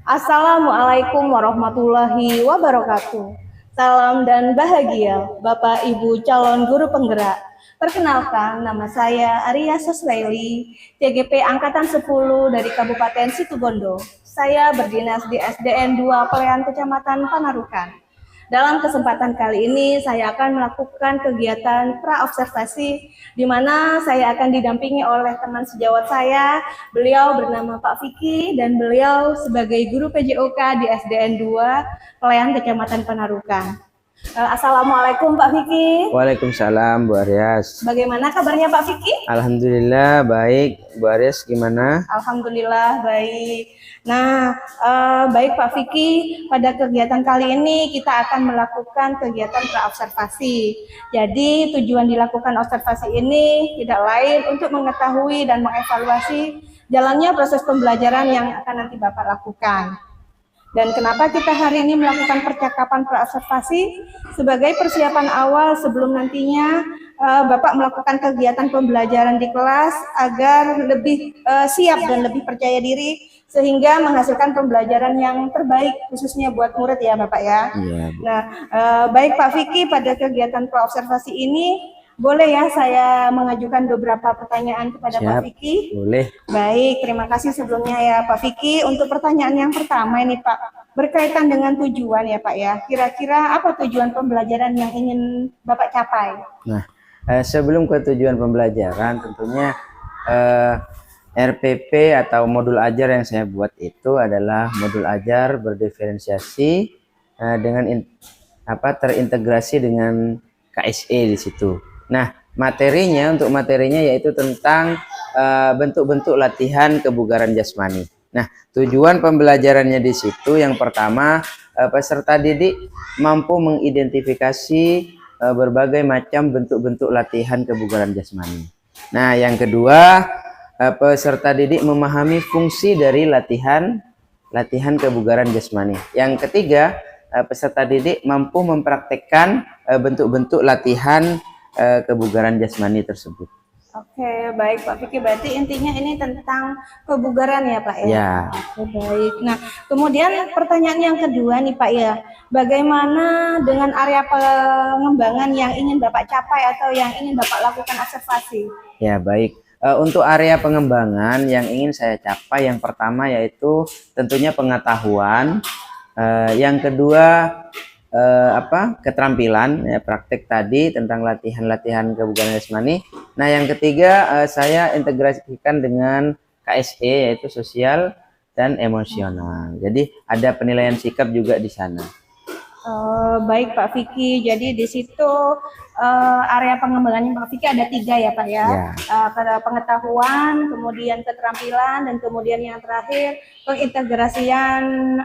Assalamualaikum warahmatullahi wabarakatuh. Salam dan bahagia, Bapak Ibu calon guru penggerak. Perkenalkan, nama saya Arya Soswaili, TGP Angkatan 10 dari Kabupaten Situbondo. Saya berdinas di SDN 2 Pelean Kecamatan Panarukan. Dalam kesempatan kali ini, saya akan melakukan kegiatan pra-observasi, di mana saya akan didampingi oleh teman sejawat saya. Beliau bernama Pak Vicky, dan beliau sebagai guru PJOK di SDN 2, Pelean Kecamatan Panarukan. Assalamualaikum Pak Vicky. Waalaikumsalam Bu Aryas. Bagaimana kabarnya Pak Vicky? Alhamdulillah baik. Bu Aryas gimana? Alhamdulillah baik. Nah, baik Pak Vicky, pada kegiatan kali ini kita akan melakukan kegiatan pra-observasi. Jadi tujuan dilakukan observasi ini tidak lain untuk mengetahui dan mengevaluasi jalannya proses pembelajaran yang akan nanti Bapak lakukan. Dan kenapa kita hari ini melakukan percakapan pra-observasi? Sebagai persiapan awal sebelum nantinya Bapak melakukan kegiatan pembelajaran di kelas agar lebih siap dan lebih percaya diri, sehingga menghasilkan pembelajaran yang terbaik khususnya buat murid ya Bapak ya. Iya, Bu. Nah, baik Pak Vicky, pada kegiatan pra-observasi ini boleh ya saya mengajukan beberapa pertanyaan kepada Siap, Pak Vicky? boleh. Baik, terima kasih sebelumnya ya Pak Vicky. Untuk pertanyaan yang pertama ini Pak, berkaitan dengan tujuan ya Pak ya. Kira-kira apa tujuan pembelajaran yang ingin Bapak capai? Nah, sebelum ke tujuan pembelajaran, tentunya RPP atau modul ajar yang saya buat itu adalah modul ajar berdiferensiasi dengan terintegrasi dengan KSE di situ. Nah, untuk materinya yaitu tentang bentuk-bentuk latihan kebugaran jasmani. Nah, tujuan pembelajarannya di situ yang pertama, peserta didik mampu mengidentifikasi berbagai macam bentuk-bentuk latihan kebugaran jasmani. Nah, yang kedua, peserta didik memahami fungsi dari latihan kebugaran jasmani. Yang ketiga, peserta didik mampu mempraktekkan bentuk-bentuk latihan kebugaran jasmani tersebut. Oke, baik Pak Vicky. Berarti intinya ini tentang kebugaran ya Pak ya? Ya. Oke, baik. Nah, kemudian pertanyaan yang kedua nih Pak ya. Bagaimana dengan area pengembangan yang ingin Bapak capai atau yang ingin Bapak lakukan observasi? Ya, baik. Untuk area pengembangan yang ingin saya capai, yang pertama yaitu tentunya pengetahuan. Yang kedua keterampilan ya, praktek tadi tentang latihan kebugaran jasmani. Nah, yang ketiga saya integrasikan dengan KSE yaitu sosial dan emosional. Jadi ada penilaian sikap juga di sana. Baik Pak Vicky, jadi di situ area pengembangannya Pak Vicky ada 3 ya Pak ya, pada pengetahuan, kemudian keterampilan, dan kemudian yang terakhir pengintegrasian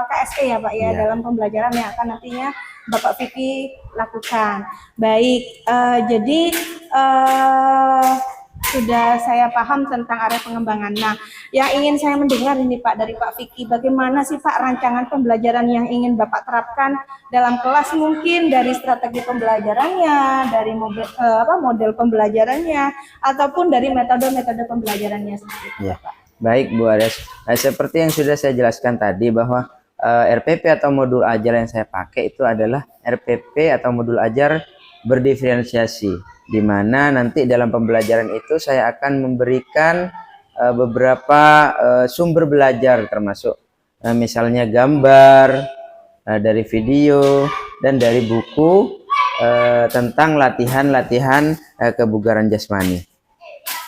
KSE ya Pak ya, dalam pembelajaran yang akan nantinya Bapak Vicky lakukan. Baik, jadi sudah saya paham tentang area pengembangan. Nah, yang ingin saya mendengar ini Pak dari Pak Vicky, bagaimana sih Pak rancangan pembelajaran yang ingin Bapak terapkan dalam kelas, mungkin dari strategi pembelajarannya, dari model pembelajarannya, ataupun dari metode-metode pembelajarannya seperti itu, ya, Pak. Baik Bu Aryas, seperti yang sudah saya jelaskan tadi bahwa RPP atau modul ajar yang saya pakai itu adalah RPP atau modul ajar berdiferensiasi, di mana nanti dalam pembelajaran itu saya akan memberikan beberapa sumber belajar, termasuk misalnya gambar, dari video, dan dari buku tentang latihan kebugaran jasmani.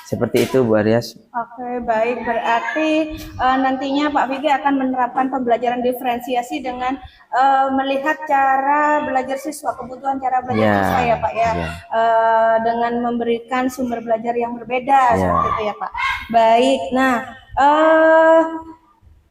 Seperti itu Bu Aryas. Oke, baik. Berarti nantinya Pak Vicky akan menerapkan pembelajaran diferensiasi dengan melihat cara belajar siswa, kebutuhan cara belajar siswa ya Pak ya, dengan memberikan sumber belajar yang berbeda seperti itu ya Pak. Baik. Nah,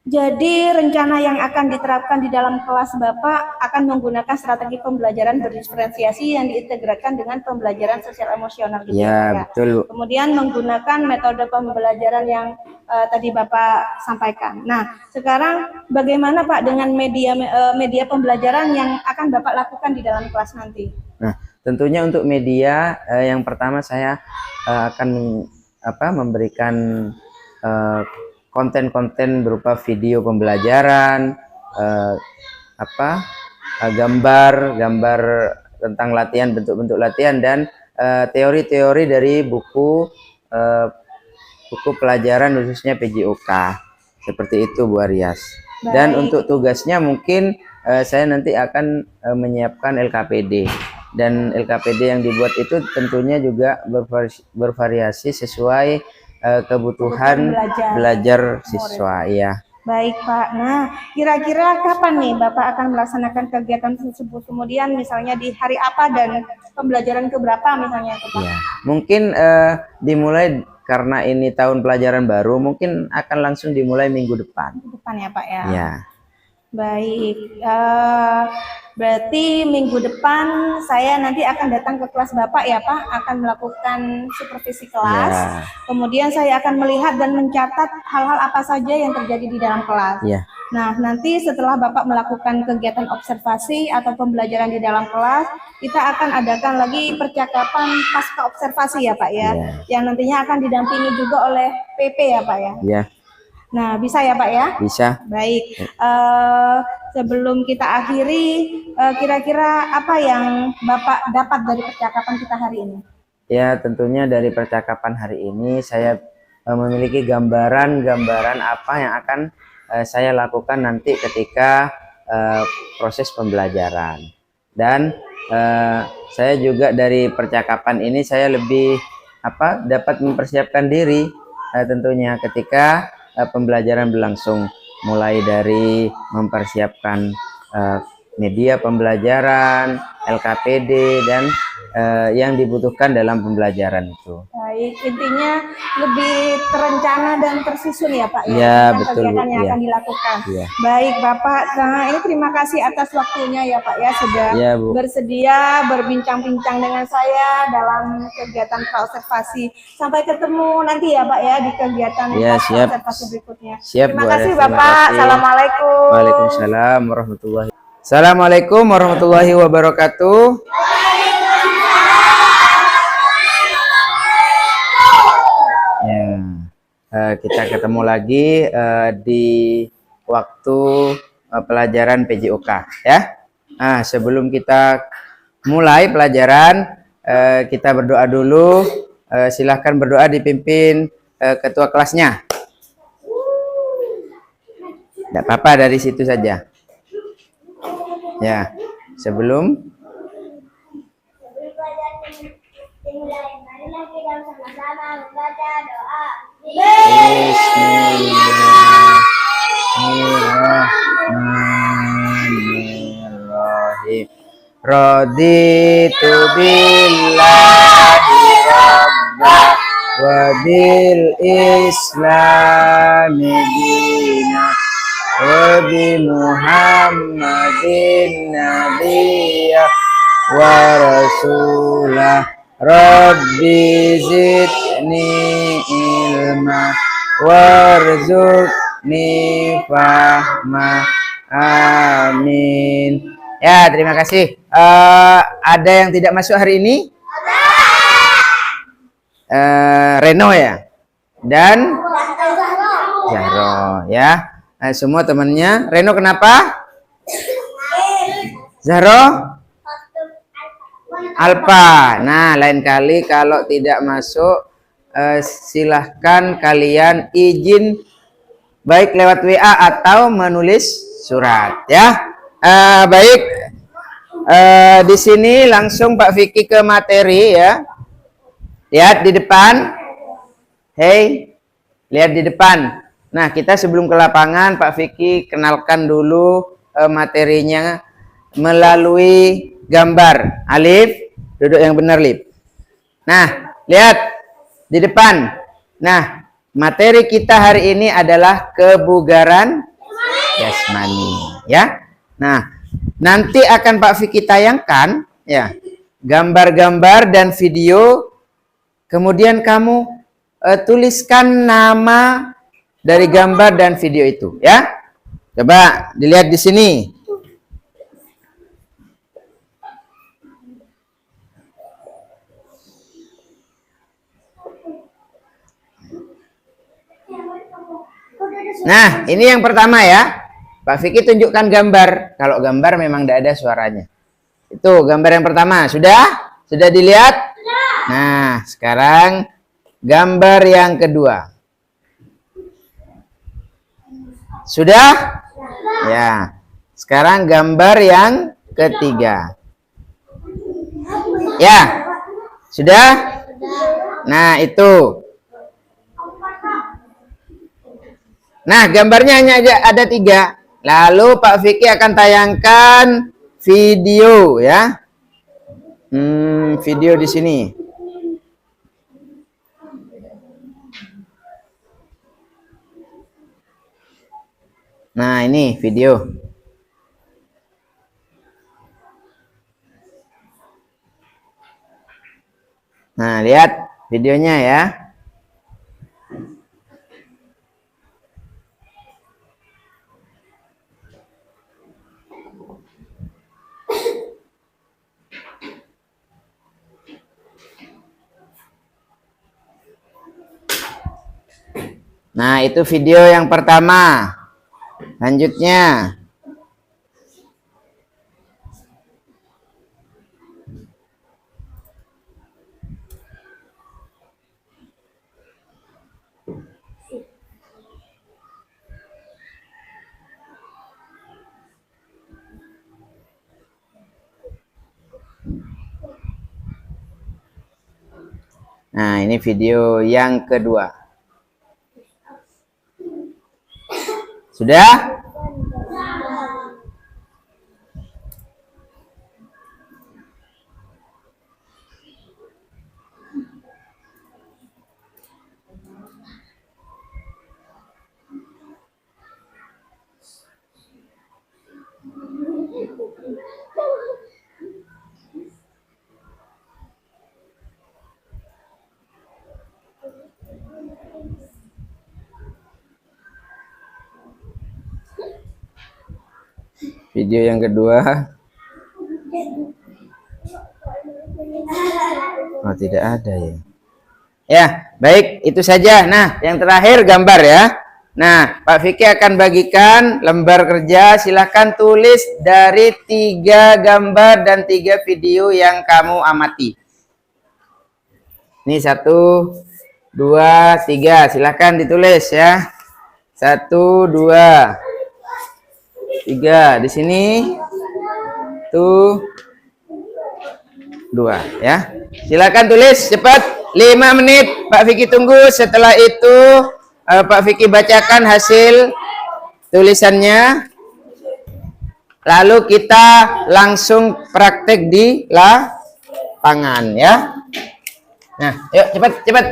jadi rencana yang akan diterapkan di dalam kelas Bapak akan menggunakan strategi pembelajaran berdiferensiasi yang diintegrasikan dengan pembelajaran sosial emosional gitu ya. Betul. Kemudian menggunakan metode pembelajaran yang tadi Bapak sampaikan. Nah, sekarang bagaimana Pak dengan media pembelajaran yang akan Bapak lakukan di dalam kelas nanti? Nah, tentunya untuk media yang pertama saya akan memberikan konten-konten berupa video pembelajaran, eh, gambar tentang latihan, bentuk-bentuk latihan, dan teori-teori dari eh, buku pelajaran khususnya PJOK. Seperti itu Bu Aryas. Dan untuk tugasnya mungkin saya nanti akan menyiapkan LKPD, dan LKPD yang dibuat itu tentunya juga bervariasi sesuai kebutuhan belajar siswa ya. Baik Pak. Nah, kira-kira kapan nih Bapak akan melaksanakan kegiatan tersebut? Kemudian misalnya di hari apa dan pembelajaran keberapa misalnya Pak? Ya, mungkin dimulai karena ini tahun pelajaran baru, mungkin akan langsung dimulai minggu depan. Minggu depan ya Pak ya. Ya. Baik, berarti minggu depan saya nanti akan datang ke kelas Bapak ya Pak, akan melakukan supervisi kelas. Ya. Kemudian saya akan melihat dan mencatat hal-hal apa saja yang terjadi di dalam kelas. Ya. Nah, nanti setelah Bapak melakukan kegiatan observasi atau pembelajaran di dalam kelas, kita akan adakan lagi percakapan pasca observasi ya Pak ya, yang nantinya akan didampingi juga oleh PP ya Pak ya. Ya. Nah, bisa ya Pak ya? Bisa. Baik, sebelum kita akhiri, kira-kira apa yang Bapak dapat dari percakapan kita hari ini? Ya, tentunya dari percakapan hari ini saya memiliki gambaran apa yang akan saya lakukan nanti ketika proses pembelajaran. Dan saya juga dari percakapan ini saya lebih dapat mempersiapkan diri tentunya ketika pembelajaran berlangsung, mulai dari mempersiapkan media pembelajaran, LKPD, dan yang dibutuhkan dalam pembelajaran itu. Baik, intinya lebih terencana dan tersusun ya Pak ya, betul, kegiatan yang akan dilakukan. Ya. Baik Bapak, nah ini terima kasih atas waktunya ya Pak ya, sudah bersedia berbincang-bincang dengan saya dalam kegiatan praobservasi. Sampai ketemu nanti ya Pak ya di kegiatan praobservasi berikutnya. Terima kasih Bapak. Assalamualaikum. Waalaikumsalam warahmatullahi wabarakatuh. Assalamualaikum warahmatullahi wabarakatuh. Kita ketemu lagi di waktu pelajaran PJOK ya. Nah, sebelum kita mulai pelajaran, kita berdoa dulu. Silahkan berdoa dipimpin ketua kelasnya. Tidak apa-apa, dari situ saja. Ya, sebelum sama-sama membaca doa. Bismillahirrahmanirrahim. Raditu billahi rabba wa bil islami dina wa bi Muhammadin nabiyya wa rasulah. Rabbi zidni ilma warzuqni fahma. Amin. Ya, terima kasih. Ada yang tidak masuk hari ini? Reno ya? Dan Zahro ya. Semua temannya. Reno kenapa? Zahro? Alfa. Nah, lain kali kalau tidak masuk silahkan kalian izin baik lewat WA atau menulis surat ya. Baik, di sini langsung Pak Vicky ke materi ya. Lihat di depan. Hey, lihat di depan. Nah, kita sebelum ke lapangan Pak Vicky kenalkan dulu materinya melalui gambar. Alif, duduk yang benar, Lip. Nah, lihat di depan. Nah, materi kita hari ini adalah kebugaran jasmani, ya. Nah, nanti akan Pak Vicky tayangkan, ya, gambar-gambar dan video. Kemudian kamu tuliskan nama dari gambar dan video itu, ya. Coba dilihat di sini. Nah, ini yang pertama ya. Pak Fikri tunjukkan gambar. Kalau gambar memang tidak ada suaranya. Itu gambar yang pertama. Sudah? Sudah dilihat? Nah, sekarang gambar yang kedua. Sudah? Ya. Sekarang gambar yang ketiga. Ya. Sudah? Nah, itu. Nah, gambarnya hanya ada 3. Lalu Pak Fikri akan tayangkan video ya. Video di sini. Nah, ini video. Nah, lihat videonya ya. Nah, itu video yang pertama. Lanjutnya. Nah, ini video yang kedua. Sudah? Video yang kedua. Oh, tidak ada ya. Ya, baik, itu saja. Nah, yang terakhir gambar ya. Nah, Pak Fikri akan bagikan lembar kerja. Silahkan tulis dari 3 gambar dan 3 video yang kamu amati. Ini 1, 2, 3. Silahkan ditulis ya. 1, 2, 3 di sini. Tuh. 2 ya. Silakan tulis cepat. 5 menit Pak Fikri tunggu. Setelah itu Pak Fikri bacakan hasil tulisannya. Lalu kita langsung praktek di lapangan ya. Nah, yuk cepat.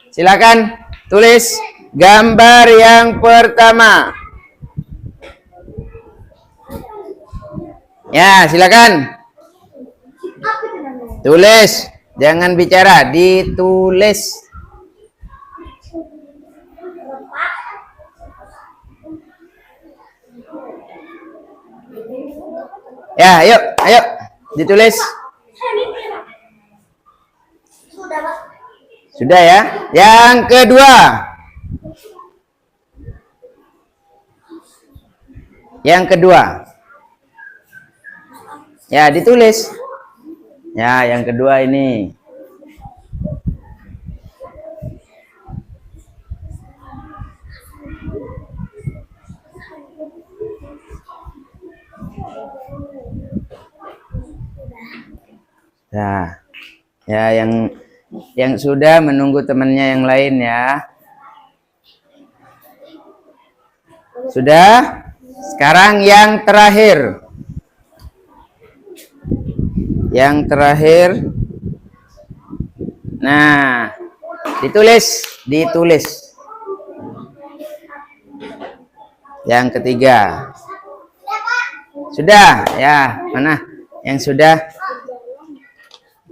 Silakan tulis gambar yang pertama. Ya, silakan. Tulis, jangan bicara, ditulis. Ya, ayo, ditulis. Sudah ya. Yang kedua. Ya, ditulis. Ya, yang kedua ini. Nah, ya yang sudah menunggu temannya yang lain ya. Sudah? Sekarang yang terakhir. Nah, ditulis. Yang ketiga. Sudah? Ya, mana? Yang sudah?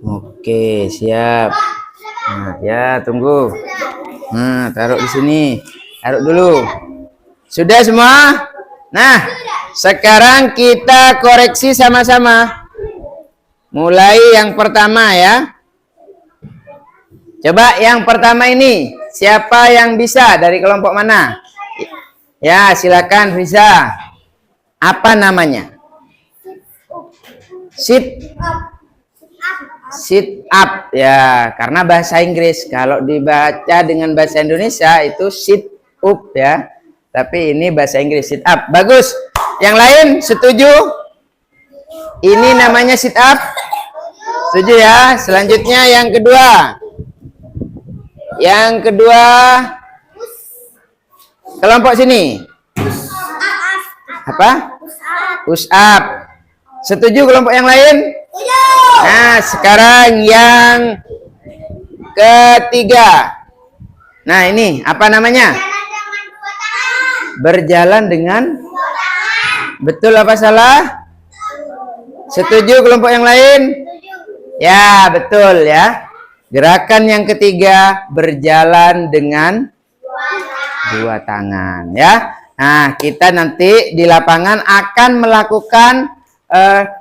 Oke, siap. Nah, ya, tunggu. Nah, taruh di sini. Taruh dulu. Sudah semua? Nah, sekarang kita koreksi sama-sama. Mulai yang pertama ya. Coba yang pertama ini. Siapa yang bisa dari kelompok mana? Ya, silakan Riza. Apa namanya? Sit up ya, karena bahasa Inggris. Kalau dibaca dengan bahasa Indonesia itu sit up ya. Tapi ini bahasa Inggris, sit up. Bagus. Yang lain setuju? Ini namanya sit up. Setuju ya. Selanjutnya yang kedua. Yang kedua, kelompok sini. Apa? Push up. Setuju kelompok yang lain? Nah, sekarang yang ketiga. Nah, ini apa namanya? Berjalan dengan betul apa salah? Setuju kelompok yang lain? Ya, betul ya. Gerakan yang ketiga, berjalan dengan dua tangan ya. Nah, kita nanti di lapangan akan melakukan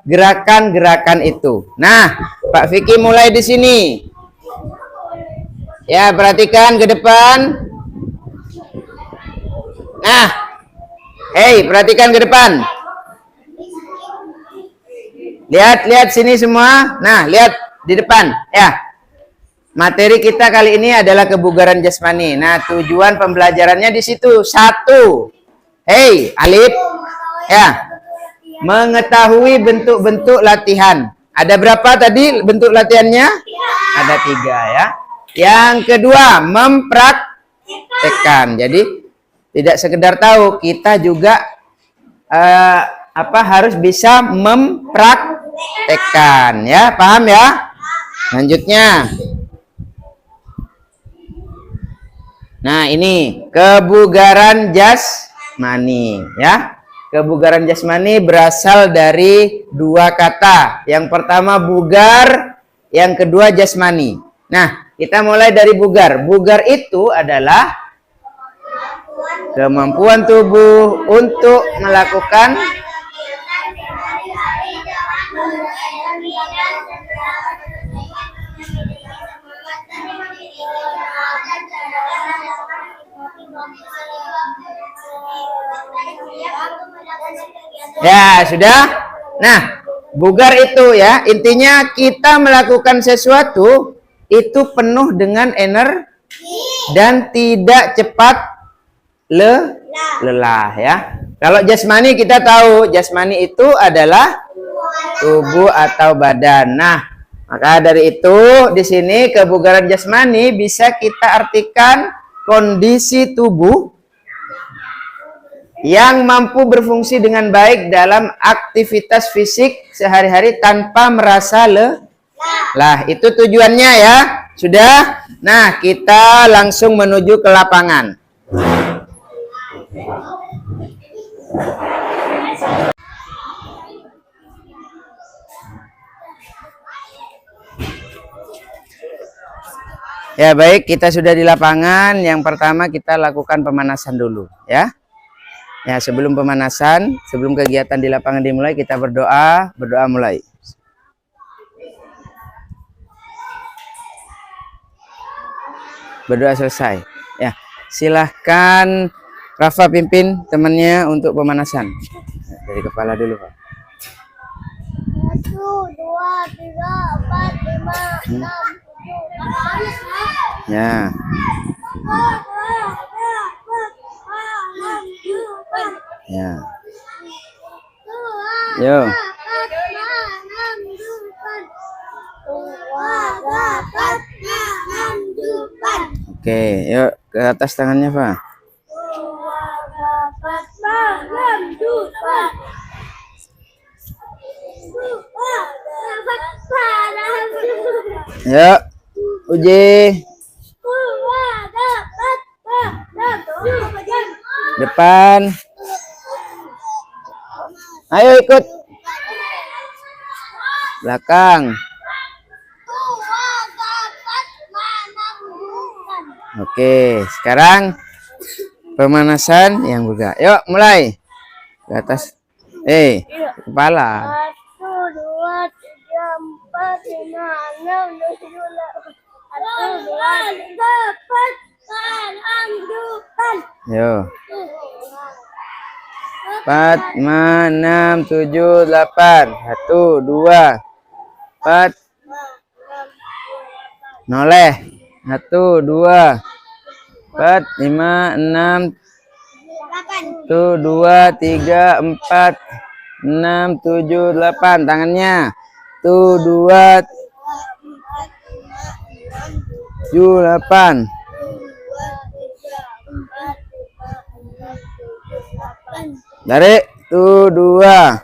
gerakan-gerakan itu. Nah, Pak Vicky mulai di sini. Ya, perhatikan ke depan. Nah, perhatikan ke depan. Lihat sini semua. Nah, lihat di depan. Ya, materi kita kali ini adalah kebugaran jasmani. Nah, tujuan pembelajarannya di situ. 1. Alif. Ya. Mengetahui bentuk-bentuk latihan. Ada berapa tadi bentuk latihannya? Ada 3 ya. Yang kedua, mempraktekkan. Jadi tidak sekedar tahu, kita juga harus bisa mempraktekkan ya. Paham ya? Selanjutnya. Nah, ini kebugaran jasmani ya. Kebugaran jasmani berasal dari 2 kata. Yang pertama bugar, yang kedua jasmani. Nah, kita mulai dari bugar. Bugar itu adalah kemampuan tubuh untuk melakukan ya, sudah. Nah, bugar itu ya, intinya kita melakukan sesuatu itu penuh dengan energi dan tidak cepat lelah ya. Kalau jasmani kita tahu, jasmani itu adalah tubuh atau badan. Nah, maka dari itu di sini kebugaran jasmani bisa kita artikan kondisi tubuh yang mampu berfungsi dengan baik dalam aktivitas fisik sehari-hari tanpa merasa lelah. Itu tujuannya ya. Sudah? Nah, kita langsung menuju ke lapangan. Ya, baik, kita sudah di lapangan. Yang pertama kita lakukan pemanasan dulu ya. Ya, sebelum pemanasan, sebelum kegiatan di lapangan dimulai, kita berdoa mulai. Berdoa selesai. Ya, silahkan Rafa pimpin temannya untuk pemanasan. Dari kepala dulu, Pak. 1, 2, 3, 4, 5, 6, 7, 8. Ya. Ya. Yo. Oke, yuk ke atas tangannya, Pak. Yuk, uji. Depan. Ayo ikut. Belakang. Oke, sekarang pemanasan yang juga. Yuk, mulai. Ke atas. Kepala. 1, 2, 3, 4, 5, 6, 7, 8. 1, 2, 3, 4. Yo. 4, 5, 6, 7, 8. 1, 2, 4. Noleh. 1, 2, 4, 5, 6. 1, 2, 3, 4, 6, 7, 8. Tangannya. 1, 2, 7, 8. Dari 1, 2.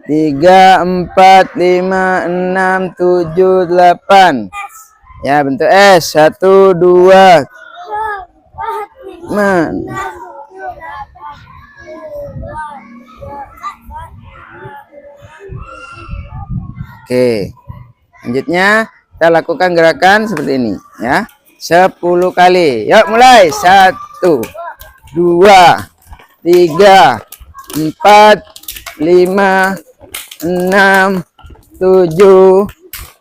3, 4, 5, 6, 7, 8. Ya, bentuk S. 1, 2. 5. Oke. Selanjutnya kita lakukan gerakan seperti ini ya. 10 kali. Yuk mulai. 1, 2, 3, 4, 5, 6, 7,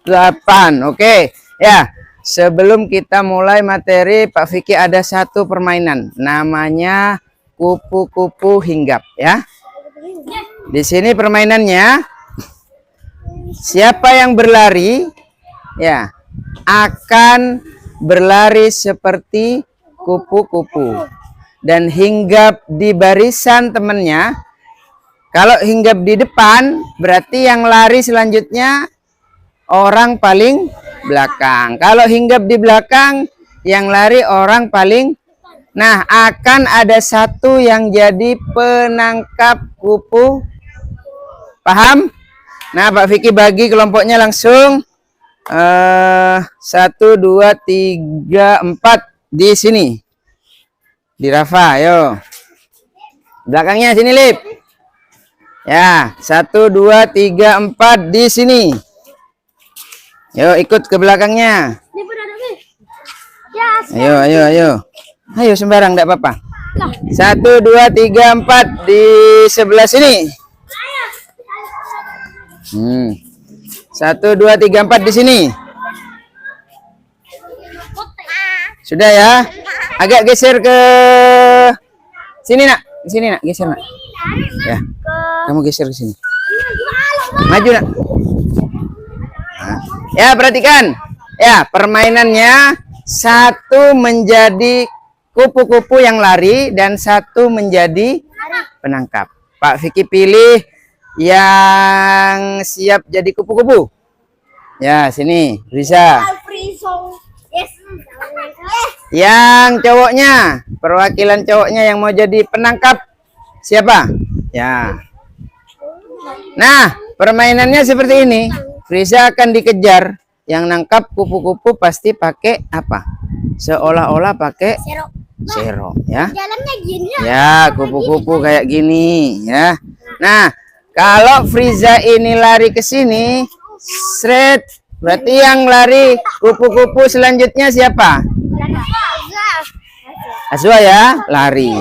8. Oke. Ya, sebelum kita mulai materi, Pak Fikri ada satu permainan. Namanya kupu-kupu hinggap ya. Di sini permainannya, siapa yang berlari ya akan berlari seperti kupu-kupu dan hinggap di barisan temannya. Kalau hinggap di depan berarti yang lari selanjutnya orang paling belakang. Kalau hinggap di belakang yang lari orang paling. Nah, akan ada satu yang jadi penangkap kupu. Paham? Nah, Pak Fikri bagi kelompoknya langsung. 1, 2, 3, 4 di sini. Di Rafa, ayo. Belakangnya sini, Lip. Ya, 1, 2, 3, 4 di sini. Yo, ikut ke belakangnya. Ayo. Ayo sembarang, enggak apa-apa. 1, 2, 3, 4 di sebelah sini. 1, 2, 3, 4 di sini. Sudah ya? Agak geser ke sini, Nak. Di sini, Nak. Geser, Nak. Ya. Kamu geser ke sini. Maju, Nak. Nah. Ya, perhatikan. Ya, permainannya satu menjadi kupu-kupu yang lari dan satu menjadi penangkap. Pak Fikri pilih yang siap jadi kupu-kupu. Ya, sini, bisa. Yang cowoknya, perwakilan cowoknya yang mau jadi penangkap siapa? Ya. Nah, permainannya seperti ini. Friza akan dikejar. Yang nangkap kupu-kupu pasti pakai apa? Seolah-olah pakai sero, ya. Jalannya gini Ya, kupu-kupu kayak gini, ya. Nah, kalau Friza ini lari ke sini, seret, berarti yang lari kupu-kupu selanjutnya siapa? Azwa ya, lari.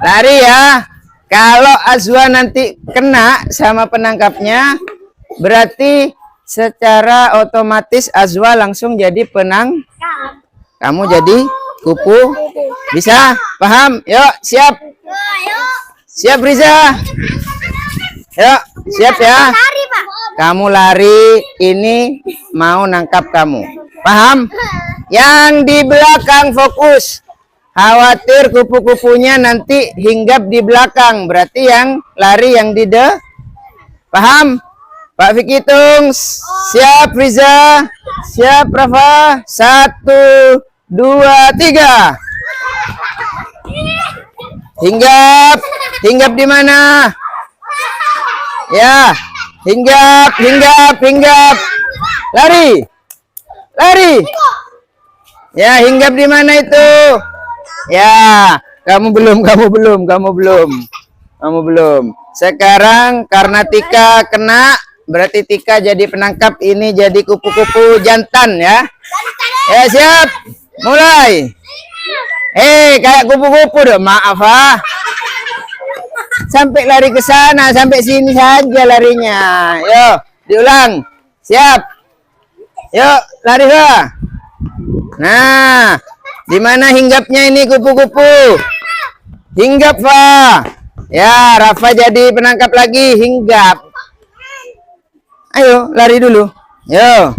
Lari ya. Kalau Azwa nanti kena sama penangkapnya, berarti secara otomatis Azwa langsung jadi kamu jadi kupu. Bisa? Paham? Yuk, siap. Siap, Riza. Yuk, siap ya. Kamu lari, ini mau nangkap kamu. Paham? Yang di belakang fokus. Khawatir kupu-kupunya nanti hinggap di belakang. Berarti yang lari yang di Paham? Pak Fikri hitung. Siap, Riza. Siap, Rafa. 1, 2, 3. Hinggap. Hinggap di mana? Ya. Hinggap. Lari. Ya, hinggap di mana itu? Ya, kamu belum. Sekarang karena Tika kena, berarti Tika jadi penangkap, ini jadi kupu-kupu jantan ya. Ya, siap. Mulai. Kayak kupu-kupu dong, maaf ah. Sampai lari ke sana, sampai sini saja larinya. Yo, diulang. Siap. Yuk, lari Fa. Nah, di mana hinggapnya ini kupu-kupu? Hinggap Fa. Ya, Rafa jadi penangkap lagi, hinggap. Ayo, lari dulu. Yo.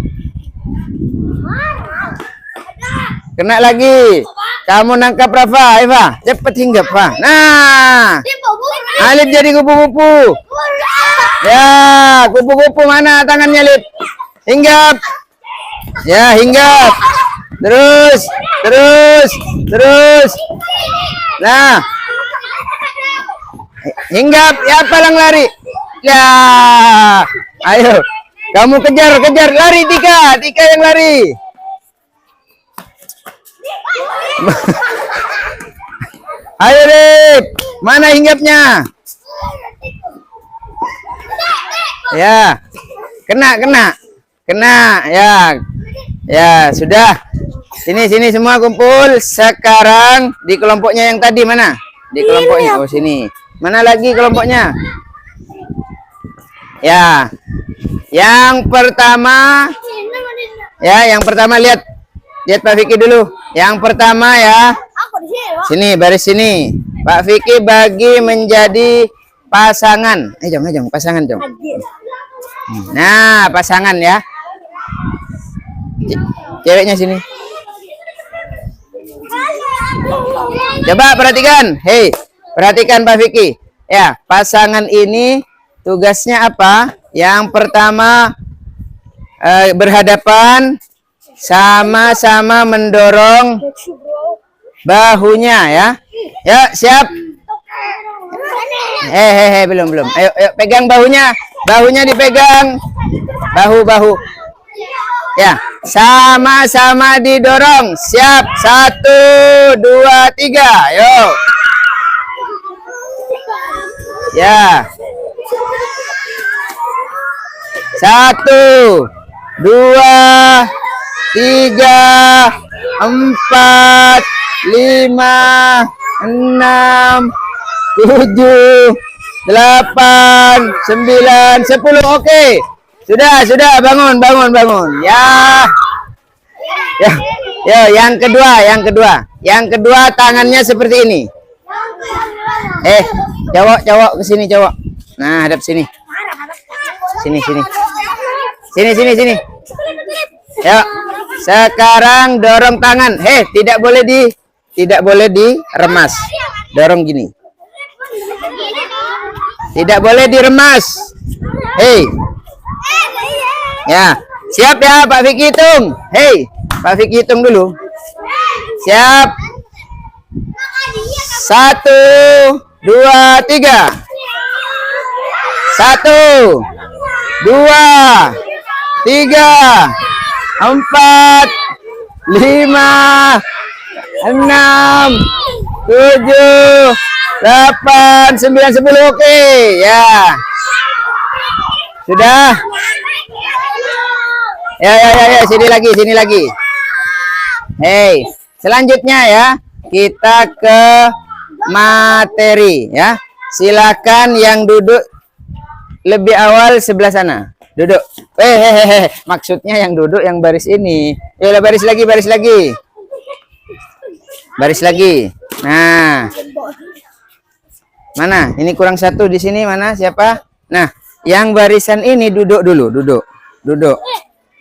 Kena lagi. Kamu nangkap Rafa, Eva. Cepet hinggap, Fa. Nah. Alif jadi kupu-kupu. Ya, kupu-kupu mana tangannya, Lip? Hinggap. Ya, hinggap. Terus, terus, terus. Nah. Hinggap, ya palang lari. Ya. Ayo. Kamu kejar, kejar, lari Tika. Tika yang lari. Ayo, Lip. Mana hinggapnya? Ya. Kena, kena. Kena, ya. Ya, sudah. Sini, sini semua kumpul. Sekarang di kelompoknya yang tadi mana? Di kelompoknya. Oh, sini. Mana lagi kelompoknya? Ya. Yang pertama. Ya, yang pertama lihat. Lihat Pak Fikri dulu. Yang pertama ya. Sini, baris sini. Pak Fikri bagi menjadi pasangan. Jom, pasangan, Jom. Nah, pasangan ya. Ceweknya sini. Coba perhatikan. Hei, perhatikan Pak Fikri. Ya, pasangan ini tugasnya apa? Yang pertama berhadapan, sama-sama mendorong bahunya ya. Ya, siap. Belum. Ayo, pegang bahunya. Bahunya dipegang. Bahu. Ya, sama-sama didorong. Siap. 1, 2, 3. Yo. Ya. 1, 2, 3, 4, 5, 6, 7, 8, 9, 10. Oke. Sudah, bangun. Ya. Ya, yang kedua. Yang kedua tangannya seperti ini. Cowok ke sini, cowok. Nah, hadap sini. Sini. Ya. Sekarang dorong tangan. Tidak boleh diremas. Dorong gini. Tidak boleh diremas. Ya, siap ya Pak Fikri hitung. Pak Fikri hitung dulu. Siap. 1, 2, 3. 1, 2, 3, 4, 5, 6, 7, 8, 9, 10. Oke, ya. Sudah. Ya, sini lagi. Selanjutnya ya, kita ke materi ya. Silakan yang duduk lebih awal sebelah sana. Duduk. Maksudnya yang duduk yang baris ini. Ya, baris lagi. Baris lagi. Nah. Mana? Ini kurang satu di sini mana? Siapa? Nah, yang barisan ini duduk dulu, duduk.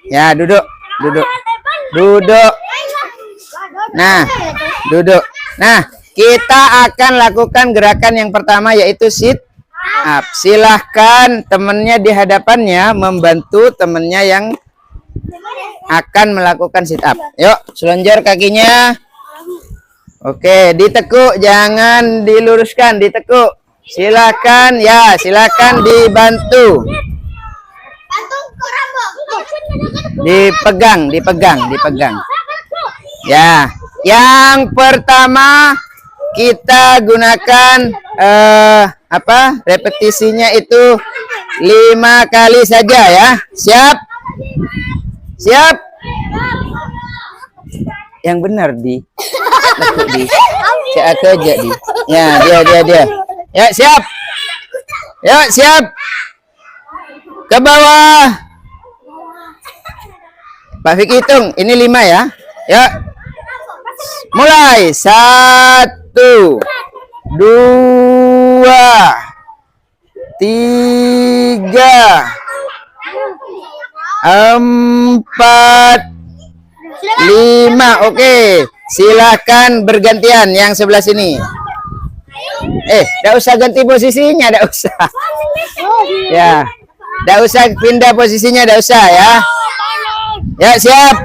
Ya, duduk. Nah, duduk. Nah, kita akan lakukan gerakan yang pertama yaitu sit up. Silahkan temennya di hadapannya membantu temennya yang akan melakukan sit up. Yuk, selonjor kakinya. Oke, ditekuk, jangan diluruskan, ditekuk. Silakan dibantu. Dipegang. Ya, yang pertama kita gunakan repetisinya itu 5 kali saja ya. Siap? Yang benar di. Cek aja di. Ya, dia. Ya, siap. Ke bawah. Pak Fiki hitung. Ini 5 ya. Yuk. Mulai. 1, 2, 3, 4, 5. Oke. Silahkan bergantian yang sebelah sini. Enggak usah ganti posisinya, enggak usah. Ya. Enggak usah pindah posisinya, enggak usah ya. Ya, siap.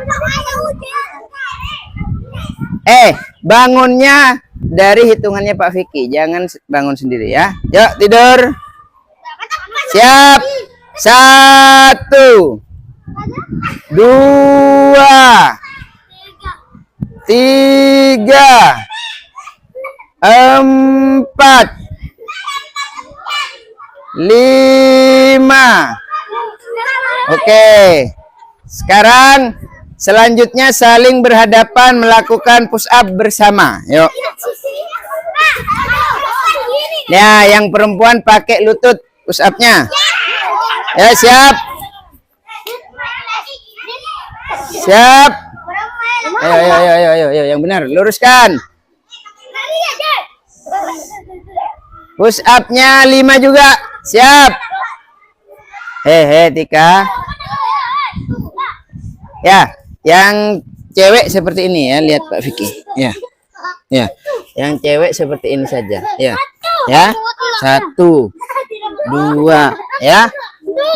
Bangunnya dari hitungannya Pak Fiki, jangan bangun sendiri ya. Yuk, tidur. Siap. 1, 2, 3, 4, 5. Oke. Sekarang selanjutnya saling berhadapan melakukan push up bersama. Yuk. Ya, yang perempuan pakai lutut push up-nya. Ya, siap. Siap. Ayo, yang benar, luruskan. Push up-nya 5 juga. Siap. Tika. Ya, yang cewek seperti ini ya, lihat Pak Fiki. Ya. Ya. Yang cewek seperti ini saja. Ya. Ya. 1, 2, ya.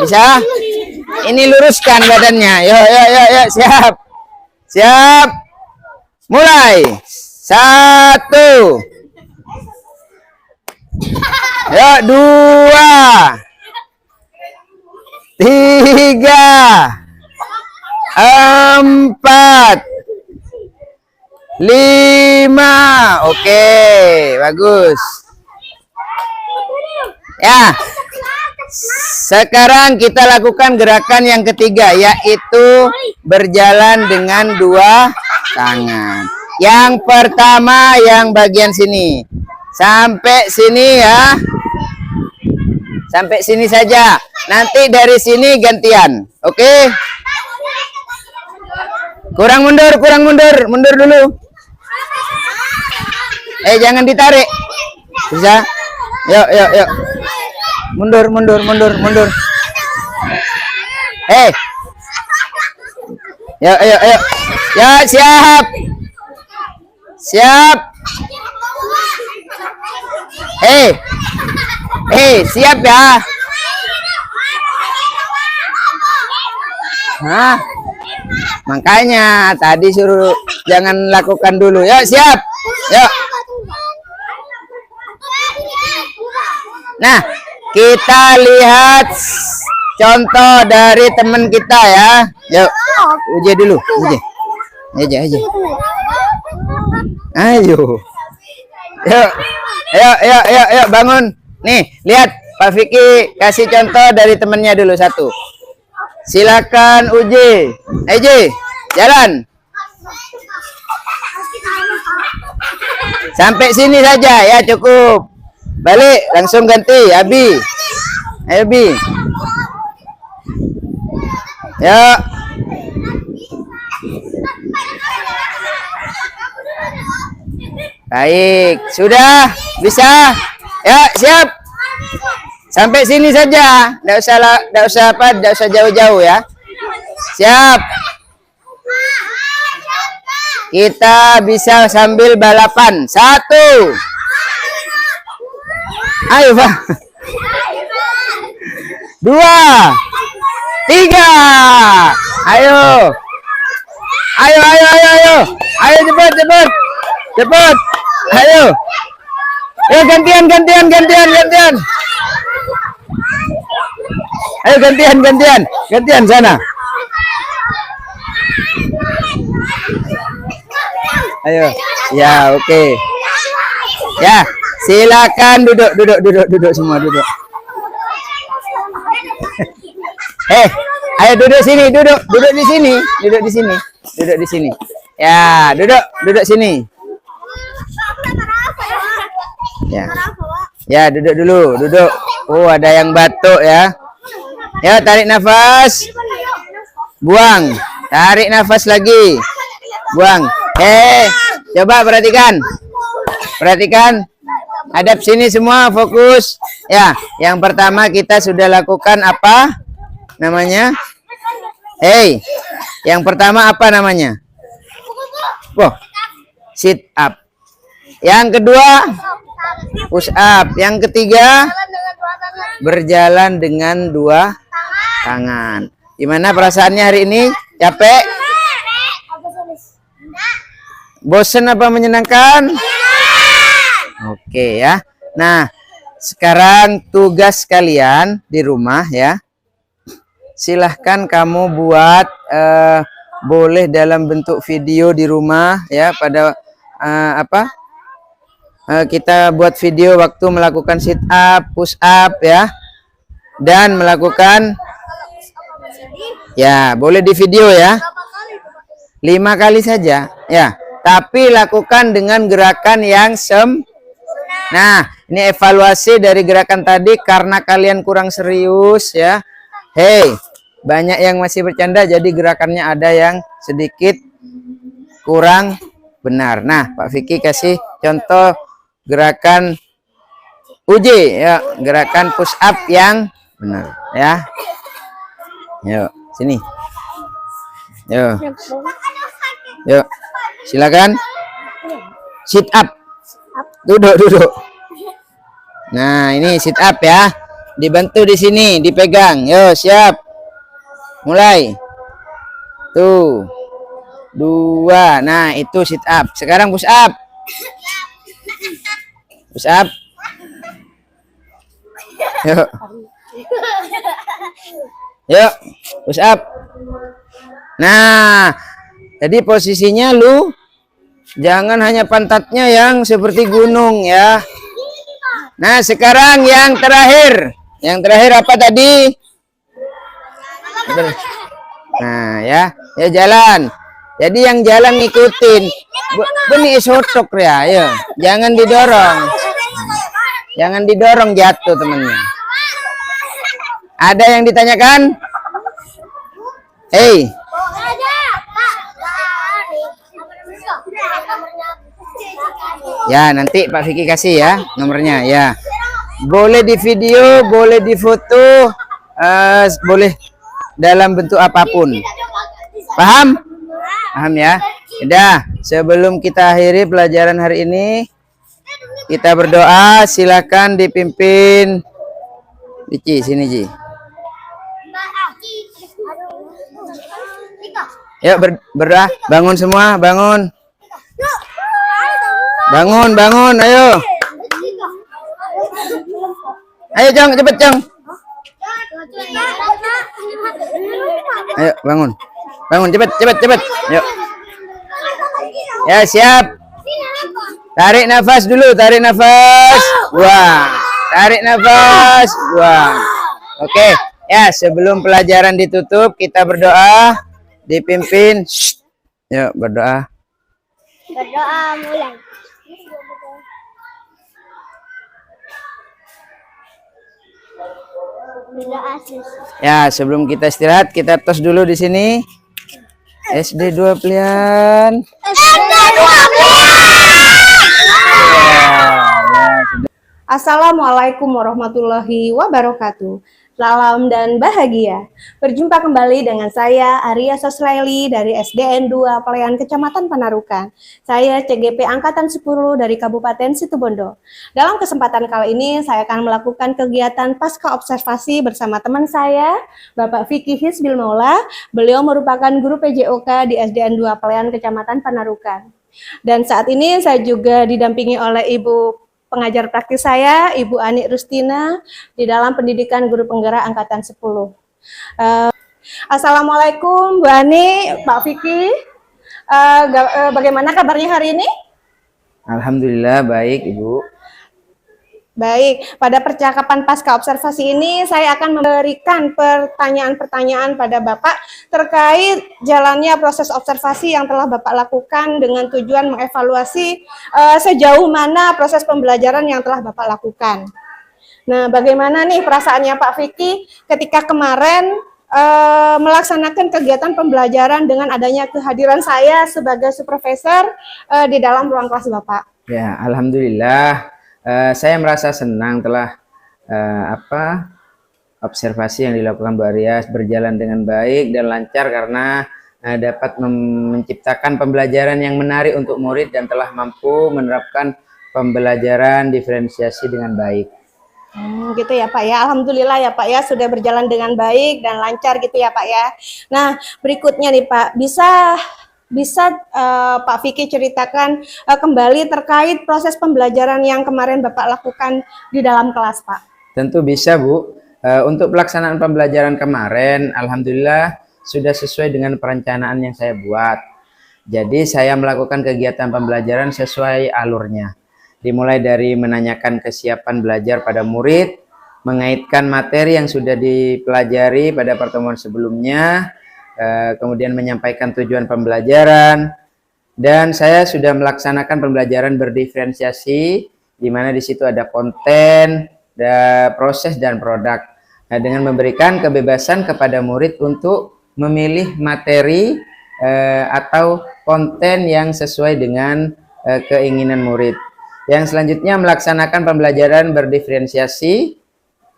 Bisa? Ini luruskan badannya. Yuk, siap. Siap. Mulai. 1. Yuk, 2, 3, 4, 5. Oke, bagus. Ya. Sekarang kita lakukan gerakan yang ketiga, yaitu berjalan dengan 2 tangan. Yang pertama yang bagian sini. Sampai sini ya. Sampai sini saja. Nanti dari sini gantian. Oke? Kurang mundur. Mundur dulu. Jangan ditarik. Bisa? Yuk. Mundur. Yuk. Ya, siap. Siap. Siap ya. Hah? Makanya tadi suruh jangan lakukan dulu. Yuk, siap. Yuk. Nah, kita lihat contoh dari teman kita ya. Yuk. Uji dulu. Aja. Ayo. Yuk, bangun. Nih, lihat Pak Fiki kasih contoh dari temennya dulu satu. Silakan uji. Jalan. Sampai sini saja ya, cukup. Balik, langsung ganti. Abi. Ayo, Bi. Ya. Baik, sudah bisa. Ya, siap. Sampai sini saja. Enggak usah jauh-jauh ya. Siap. Kita bisa sambil balapan. 1. Ayo, Pak. 2, 3. Ayo. Ayo cepat. Ayo. Ayo gantian. Ayo gantian sana. Ayo. Ya, oke. Ya, silakan duduk semua, duduk. Ayo duduk sini, duduk di sini. Ya, duduk sini. Ya, duduk dulu. Oh, ada yang batuk ya. Ya, tarik nafas. Buang. Tarik nafas lagi. Buang. Coba perhatikan. Perhatikan. Hadap sini semua, fokus. Ya, yang pertama kita sudah lakukan apa? Namanya? Yang pertama apa namanya? Sit up. Yang kedua, push up. Yang ketiga, berjalan dengan dua tangan. Gimana perasaannya hari ini? Capek? Bosen apa menyenangkan? Oke ya. Nah, sekarang tugas kalian di rumah ya. Silahkan kamu buat boleh dalam bentuk video di rumah ya, pada kita buat video waktu melakukan sit up, push up ya, dan melakukan ya, boleh di video ya, 5 kali saja ya, tapi lakukan dengan gerakan yang Nah, ini evaluasi dari gerakan tadi karena kalian kurang serius ya. Banyak yang masih bercanda, jadi gerakannya ada yang sedikit kurang benar. Nah, Pak Vicky kasih contoh gerakan uji ya, gerakan push up yang benar ya. Yuk, sini. Yuk. Silakan. Sit up. Duduk. Nah, ini sit up ya. Dibantu di sini, dipegang. Yo, siap. Mulai. Tuh. 2. Nah, itu sit up. Sekarang push up. Push up. Yuk. Yuk, push up. Nah, jadi posisinya lu jangan hanya pantatnya yang seperti gunung ya. Nah, sekarang yang terakhir. Yang terakhir apa tadi? Nah, ya jalan. Jadi yang jalan ngikutin. Benih sotok ya. Jangan didorong. Jangan didorong, jatuh temennya. Ada yang ditanyakan? Ya, nanti Pak Vicky kasih ya nomornya ya. Boleh di video, boleh di foto, boleh dalam bentuk apapun. Paham? Paham ya? Udah, sebelum kita akhiri pelajaran hari ini, kita berdoa. Silakan dipimpin. Ci, sini Ci. Yuk berdoa, bangun semua, bangun. Bangun, ayo. Ayo, Jong, cepet, Jong. Ayo, bangun. Bangun, cepet. Yuk. Ya, siap. Tarik nafas dulu, tarik nafas. Buang. Tarik nafas, buang. Oke, ya, sebelum pelajaran ditutup, kita berdoa, dipimpin. Yuk, berdoa. Berdoa mulai. Ya, sebelum kita istirahat, kita tos dulu di sini. SD 2 Pelian. Assalamualaikum warahmatullahi wabarakatuh. Salam dan bahagia. Berjumpa kembali dengan saya Arya Sosraeli dari SDN 2 Pelayan Kecamatan Panarukan. Saya CGP Angkatan 10 dari Kabupaten Situbondo. Dalam kesempatan kali ini saya akan melakukan kegiatan pasca observasi bersama teman saya, Bapak Vicky Hisbil Maula. Beliau merupakan guru PJOK di SDN 2 Pelayan Kecamatan Panarukan. Dan saat ini saya juga didampingi oleh Ibu pengajar praktis saya, Ibu Ani Rustina, di dalam pendidikan guru penggerak Angkatan 10. Assalamualaikum Bu Ani, Pak Vicky. Bagaimana kabarnya hari ini? Alhamdulillah baik, Ibu. Baik, pada percakapan pasca observasi ini saya akan memberikan pertanyaan-pertanyaan pada Bapak terkait jalannya proses observasi yang telah Bapak lakukan dengan tujuan mengevaluasi sejauh mana proses pembelajaran yang telah Bapak lakukan. Nah, bagaimana nih perasaannya Pak Vicky ketika kemarin melaksanakan kegiatan pembelajaran dengan adanya kehadiran saya sebagai supervisor di dalam ruang kelas Bapak. Ya, alhamdulillah. Saya merasa senang telah observasi yang dilakukan Bu Aryas berjalan dengan baik dan lancar karena dapat menciptakan pembelajaran yang menarik untuk murid dan telah mampu menerapkan pembelajaran diferensiasi dengan baik. Gitu ya Pak ya, alhamdulillah ya Pak ya, sudah berjalan dengan baik dan lancar gitu ya Pak ya. Nah, berikutnya nih Pak, bisa Pak Vicky ceritakan kembali terkait proses pembelajaran yang kemarin Bapak lakukan di dalam kelas Pak? Tentu bisa Bu. Untuk pelaksanaan pembelajaran kemarin, alhamdulillah sudah sesuai dengan perencanaan yang saya buat. Jadi saya melakukan kegiatan pembelajaran sesuai alurnya. Dimulai dari menanyakan kesiapan belajar pada murid, mengaitkan materi yang sudah dipelajari pada pertemuan sebelumnya, kemudian menyampaikan tujuan pembelajaran, dan saya sudah melaksanakan pembelajaran berdiferensiasi, di mana di situ ada konten, proses dan produk. Nah, dengan memberikan kebebasan kepada murid untuk memilih materi atau konten yang sesuai dengan keinginan murid. Yang selanjutnya melaksanakan pembelajaran berdiferensiasi,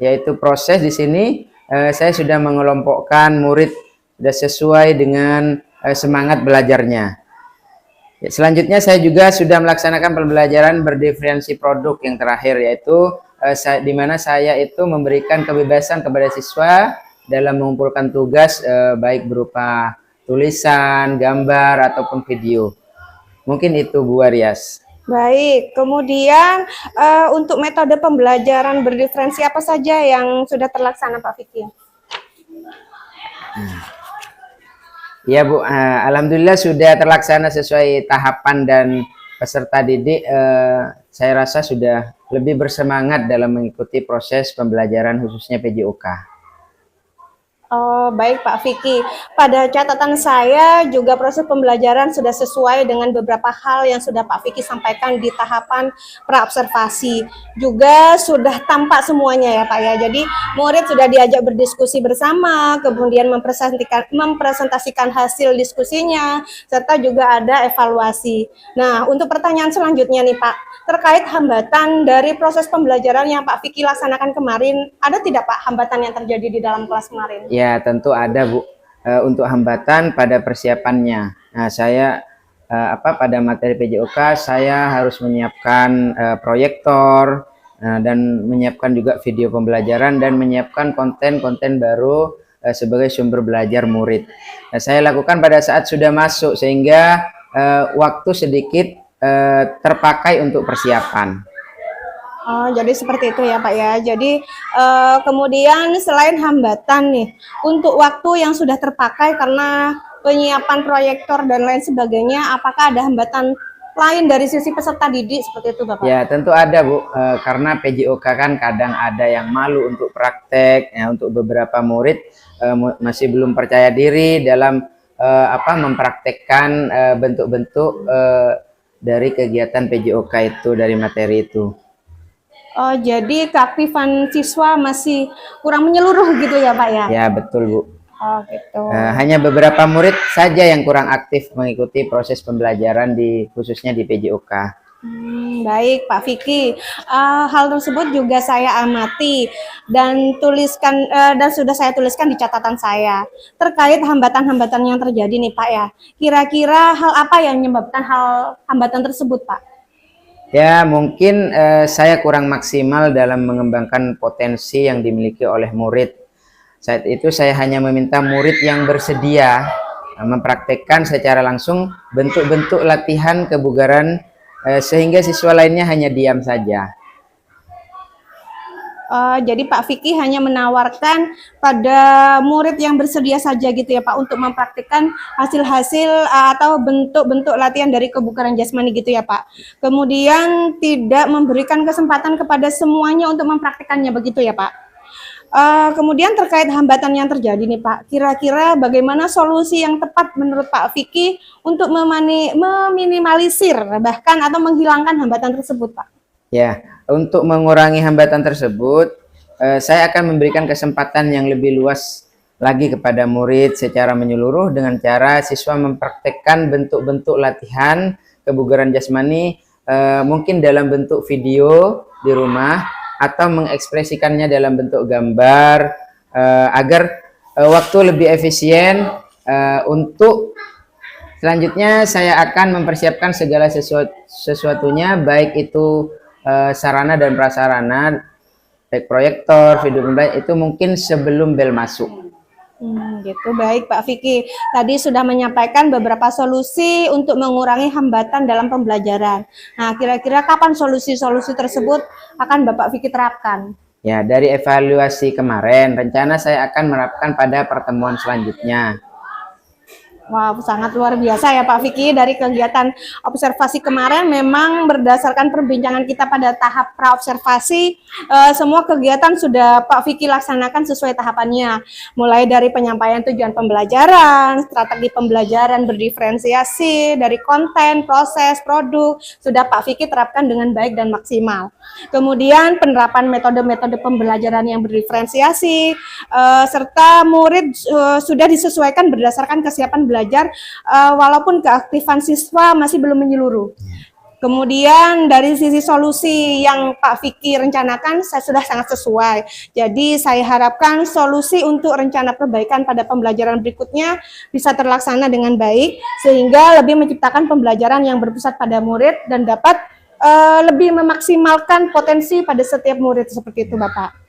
yaitu proses di sini saya sudah mengelompokkan murid sudah sesuai dengan semangat belajarnya. Selanjutnya saya juga sudah melaksanakan pembelajaran berdiferensi produk yang terakhir, yaitu di mana saya itu memberikan kebebasan kepada siswa dalam mengumpulkan tugas baik berupa tulisan, gambar, ataupun video. Mungkin itu Bu Aryas. Baik, kemudian untuk metode pembelajaran berdiferensi apa saja yang sudah terlaksana Pak Vicky? Ya Bu, alhamdulillah sudah terlaksana sesuai tahapan dan peserta didik saya rasa sudah lebih bersemangat dalam mengikuti proses pembelajaran khususnya PJOK. Oh, baik Pak Vicky. Pada catatan saya juga proses pembelajaran sudah sesuai dengan beberapa hal yang sudah Pak Vicky sampaikan di tahapan praobservasi. Juga sudah tampak semuanya ya Pak ya. Jadi murid sudah diajak berdiskusi bersama, kemudian mempresentasikan hasil diskusinya, serta juga ada evaluasi. Nah, untuk pertanyaan selanjutnya nih Pak, terkait hambatan dari proses pembelajaran yang Pak Vicky laksanakan kemarin, ada tidak Pak hambatan yang terjadi di dalam kelas kemarin? Ya, tentu ada Bu. Untuk hambatan pada persiapannya. Nah, saya pada materi PJOK saya harus menyiapkan proyektor dan menyiapkan juga video pembelajaran dan menyiapkan konten-konten baru sebagai sumber belajar murid. Nah, saya lakukan pada saat sudah masuk sehingga waktu sedikit terpakai untuk persiapan. Oh, jadi seperti itu ya Pak ya. Jadi kemudian selain hambatan nih, untuk waktu yang sudah terpakai karena penyiapan proyektor dan lain sebagainya, apakah ada hambatan lain dari sisi peserta didik seperti itu Bapak? Ya, tentu ada Bu, karena PJOK kan kadang ada yang malu untuk praktek, ya, untuk beberapa murid masih belum percaya diri dalam mempraktekkan bentuk-bentuk dari kegiatan PJOK itu, dari materi itu. Oh, jadi keaktifan siswa masih kurang menyeluruh gitu ya Pak ya? Ya, betul Bu. Oh gitu. Hanya beberapa murid saja yang kurang aktif mengikuti proses pembelajaran khususnya di PJOK. Baik Pak Vicky, hal tersebut juga saya amati dan sudah saya tuliskan di catatan saya terkait hambatan-hambatan yang terjadi nih Pak ya. Kira-kira hal apa yang menyebabkan hambatan tersebut Pak? Ya, mungkin saya kurang maksimal dalam mengembangkan potensi yang dimiliki oleh murid. Saat itu saya hanya meminta murid yang bersedia mempraktekkan secara langsung bentuk-bentuk latihan kebugaran sehingga siswa lainnya hanya diam saja. Jadi Pak Vicky hanya menawarkan pada murid yang bersedia saja gitu ya Pak untuk mempraktikkan hasil-hasil atau bentuk-bentuk latihan dari kebugaran jasmani gitu ya Pak. Kemudian tidak memberikan kesempatan kepada semuanya untuk mempraktikkannya begitu ya Pak. Kemudian terkait hambatan yang terjadi nih Pak, kira-kira bagaimana solusi yang tepat menurut Pak Vicky untuk meminimalisir bahkan atau menghilangkan hambatan tersebut Pak? Ya, untuk mengurangi hambatan tersebut, saya akan memberikan kesempatan yang lebih luas lagi kepada murid secara menyeluruh dengan cara siswa mempraktekkan bentuk-bentuk latihan kebugaran jasmani, mungkin dalam bentuk video di rumah atau mengekspresikannya dalam bentuk gambar, agar waktu lebih efisien. Untuk selanjutnya saya akan mempersiapkan segala sesuatunya, baik itu sarana dan prasarana, baik proyektor, video pembelajaran, itu mungkin sebelum bel masuk. Gitu. Baik Pak Fikri, tadi sudah menyampaikan beberapa solusi untuk mengurangi hambatan dalam pembelajaran. Nah, kira-kira kapan solusi-solusi tersebut akan Bapak Fikri terapkan? Ya, dari evaluasi kemarin, rencana saya akan menerapkan pada pertemuan selanjutnya. Wah, sangat luar biasa ya Pak Fikri. Dari kegiatan observasi kemarin memang berdasarkan perbincangan kita pada tahap praobservasi, semua kegiatan sudah Pak Fikri laksanakan sesuai tahapannya. Mulai dari penyampaian tujuan pembelajaran, strategi pembelajaran berdiferensiasi, dari konten, proses, produk, sudah Pak Fikri terapkan dengan baik dan maksimal. Kemudian penerapan metode-metode pembelajaran yang berdiferensiasi, serta murid sudah disesuaikan berdasarkan kesiapan belajar, walaupun keaktifan siswa masih belum menyeluruh. Kemudian dari sisi solusi yang Pak Fikri rencanakan sudah sangat sesuai. Jadi saya harapkan solusi untuk rencana perbaikan pada pembelajaran berikutnya bisa terlaksana dengan baik, sehingga lebih menciptakan pembelajaran yang berpusat pada murid dan dapat lebih memaksimalkan potensi pada setiap murid, seperti itu Bapak.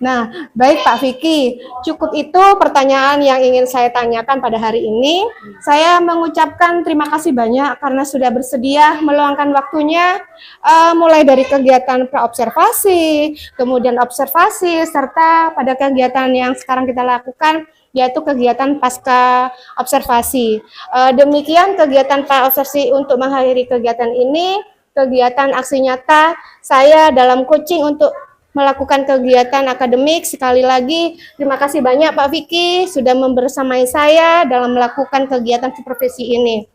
Nah, baik Pak Fikri, cukup itu pertanyaan yang ingin saya tanyakan pada hari ini. Saya mengucapkan terima kasih banyak karena sudah bersedia meluangkan waktunya, mulai dari kegiatan praobservasi, kemudian observasi, serta pada kegiatan yang sekarang kita lakukan, yaitu kegiatan pasca observasi. Demikian kegiatan praobservasi untuk mengakhiri kegiatan ini. Kegiatan aksi nyata saya dalam coaching untuk melakukan kegiatan akademik. Sekali lagi terima kasih banyak Pak Fikri sudah membersamai saya dalam melakukan kegiatan supervisi ini.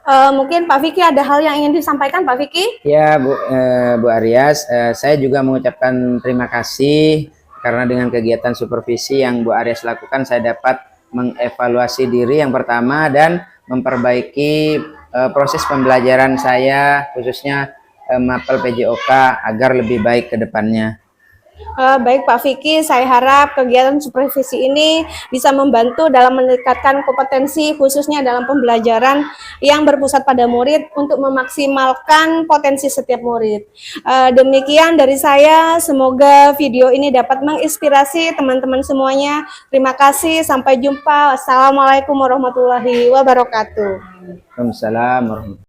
Mungkin Pak Fikri ada hal yang ingin disampaikan Pak Fikri? Ya Bu Aryas, saya juga mengucapkan terima kasih karena dengan kegiatan supervisi yang Bu Aryas lakukan, saya dapat mengevaluasi diri yang pertama dan memperbaiki proses pembelajaran saya, khususnya mapel PJOK, agar lebih baik ke depannya. Baik Pak Fikri, saya harap kegiatan supervisi ini bisa membantu dalam meningkatkan kompetensi khususnya dalam pembelajaran yang berpusat pada murid untuk memaksimalkan potensi setiap murid. Demikian dari saya, semoga video ini dapat menginspirasi teman-teman semuanya. Terima kasih, sampai jumpa. Wassalamualaikum warahmatullahi wabarakatuh. Waalaikumsalam warahmatullahi wabarakatuh.